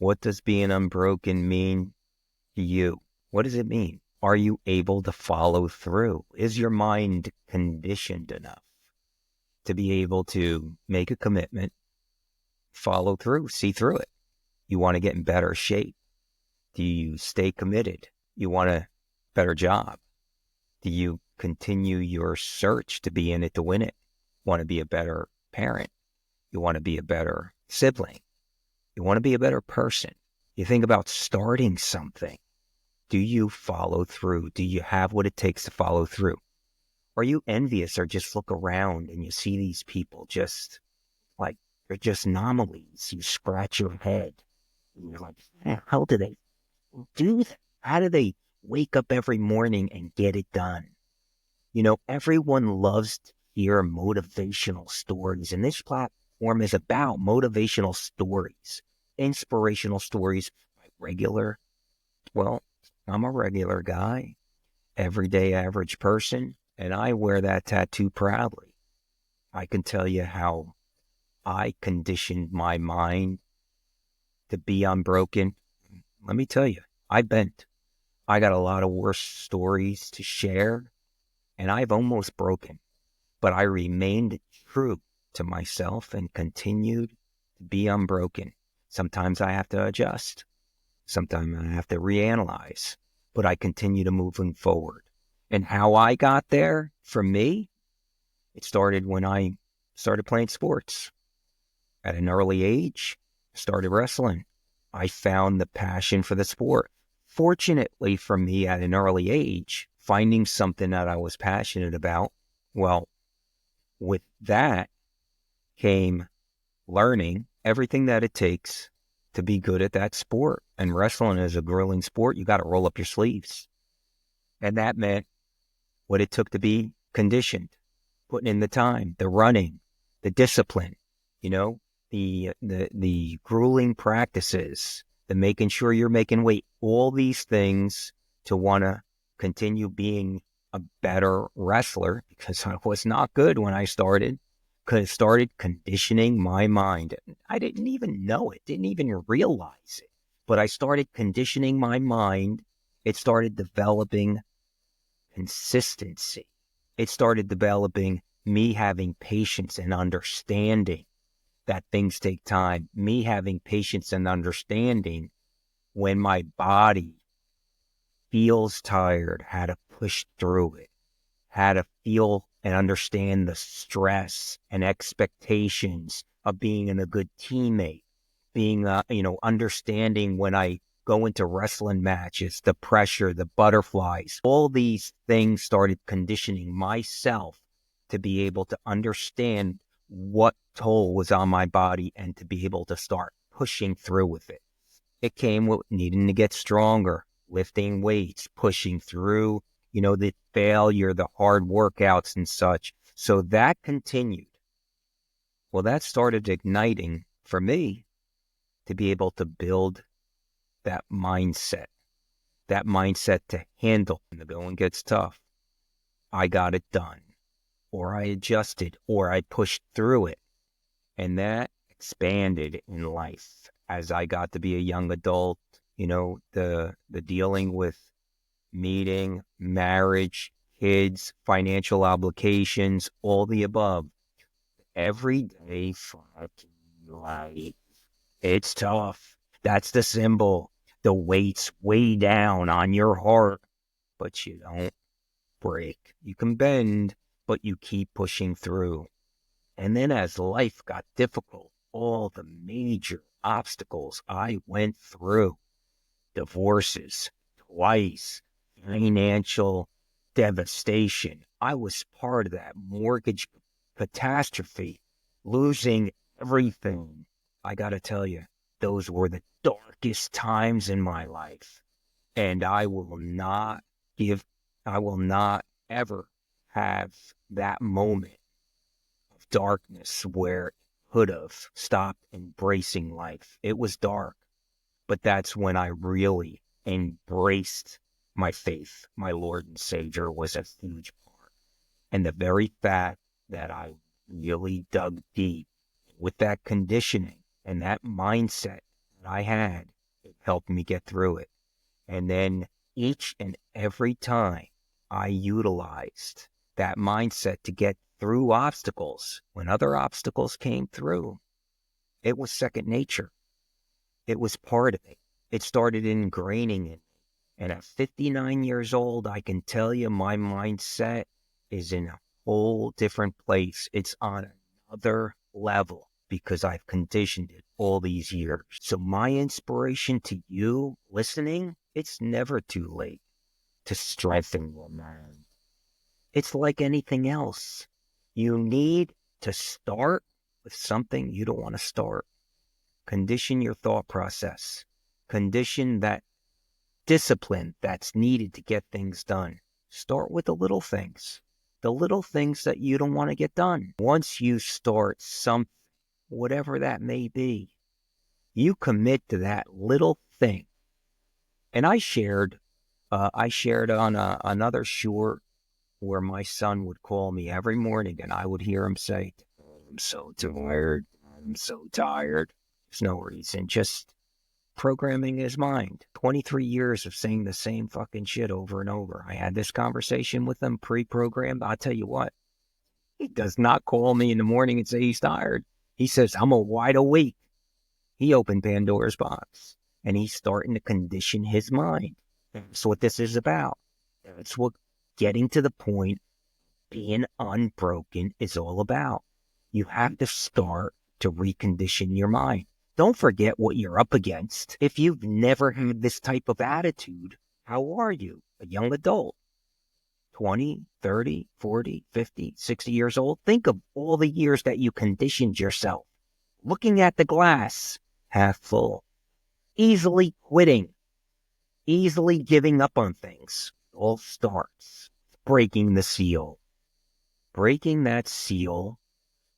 What does being unbroken mean to you? What does it mean? Are you able to follow through? Is your mind conditioned enough to be able to make a commitment, follow through, see through it? You want to get in better shape. Do you stay committed? You want a better job? Do you continue your search to be in it to win it? Want to be a better parent? You want to be a better sibling? You want to be a better person? You think about starting something. Do you follow through? Do you have what it takes to follow through? Are you envious or just look around and you see these people just like they're just anomalies? You scratch your head. And you're like, how do they do that? How do they wake up every morning and get it done? You know, everyone loves to hear motivational stories, and this platform is about motivational stories, inspirational stories by well, I'm a regular guy, everyday average person, and I wear that tattoo proudly. I can tell you how I conditioned my mind to be unbroken. Let me tell you, I bent. I got a lot of worse stories to share, and I've almost broken, but I remained true to myself and continued to be unbroken. Sometimes I have to adjust. Sometimes I have to reanalyze, but I continue to moving forward. And how I got there, for me, it started when I started playing sports. At an early age, started wrestling. I found the passion for the sport. Fortunately for me, at an early age, finding something that I was passionate about, well, with that came learning everything that it takes to be good at that sport. And wrestling is a grueling sport. You got to roll up your sleeves. And that meant what it took to be conditioned, putting in the time, the running, the discipline, you know, the grueling practices, the making sure you're making weight, all these things to want to continue being a better wrestler, because I was not good when I started. Started conditioning my mind. I didn't even know it, didn't even realize it, but I started conditioning my mind. It started developing consistency. It started developing me having patience and understanding that things take time, me having patience and understanding when my body feels tired, how to push through it, how to feel and understand the stress and expectations of being a good teammate, being, understanding when I go into wrestling matches, the pressure, the butterflies, all these things started conditioning myself to be able to understand what toll was on my body and to be able to start pushing through with it. It came with needing to get stronger, lifting weights, pushing through, the failure, the hard workouts and such. So that continued. Well, that started igniting for me to be able to build that mindset to handle when the going gets tough. I got it done, or I adjusted, or I pushed through it. And that expanded in life as I got to be a young adult, the dealing with meeting, marriage, kids, financial obligations, all the above. Everyday fucking life. It's tough. That's the symbol. The weight's way down on your heart, but you don't break. You can bend, but you keep pushing through. And then as life got difficult, all the major obstacles I went through, divorces, twice, financial devastation. I was part of that mortgage catastrophe, losing everything. I got to tell you, those were the darkest times in my life. And I will not ever have that moment of darkness where it could have stopped embracing life. It was dark, but that's when I really embraced my faith. My Lord and Savior was a huge part. And the very fact that I really dug deep with that conditioning and that mindset I had, it helped me get through it. And then each and every time I utilized that mindset to get through obstacles, when other obstacles came through, it was second nature. It was part of me. It started ingraining in me. And at 59 years old, I can tell you my mindset is in a whole different place. It's on another level because I've conditioned it all these years. So my inspiration to you listening, it's never too late to strengthen your mind. It's like anything else. You need to start with something you don't want to start. Condition your thought process. Condition that discipline that's needed to get things done. Start with the little things that you don't want to get done. Once you start something, whatever that may be, you commit to that little thing. And I shared on another short where my son would call me every morning and I would hear him say, I'm so tired. I'm so tired. There's no reason. Just programming his mind. 23 years of saying the same fucking shit over and over. I had this conversation with him pre-programmed. I'll tell you what, he does not call me in the morning and say he's tired. He says, I'm a wide awake. He opened Pandora's box and he's starting to condition his mind. That's what this is about. That's what getting to the point, being unbroken is all about. You have to start to recondition your mind. Don't forget what you're up against. If you've never had this type of attitude, how are you? A young adult, 20, 30, 40, 50, 60 years old. Think of all the years that you conditioned yourself. Looking at the glass half full. Easily quitting. Easily giving up on things. It all starts breaking the seal. Breaking that seal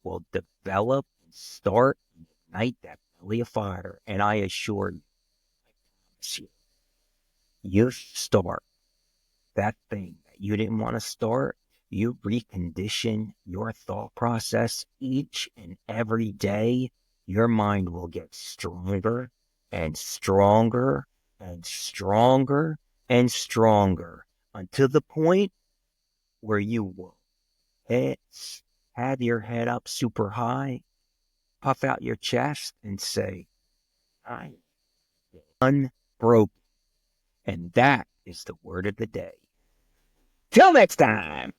will develop and start and ignite that belly of fire. And I assure you, you start that thing that you didn't want to start. You recondition your thought process each and every day. Your mind will get stronger and stronger and stronger and stronger until the point where you will have your head up super high, puff out your chest and say, I am unbroken. And that is the word of the day. Till next time.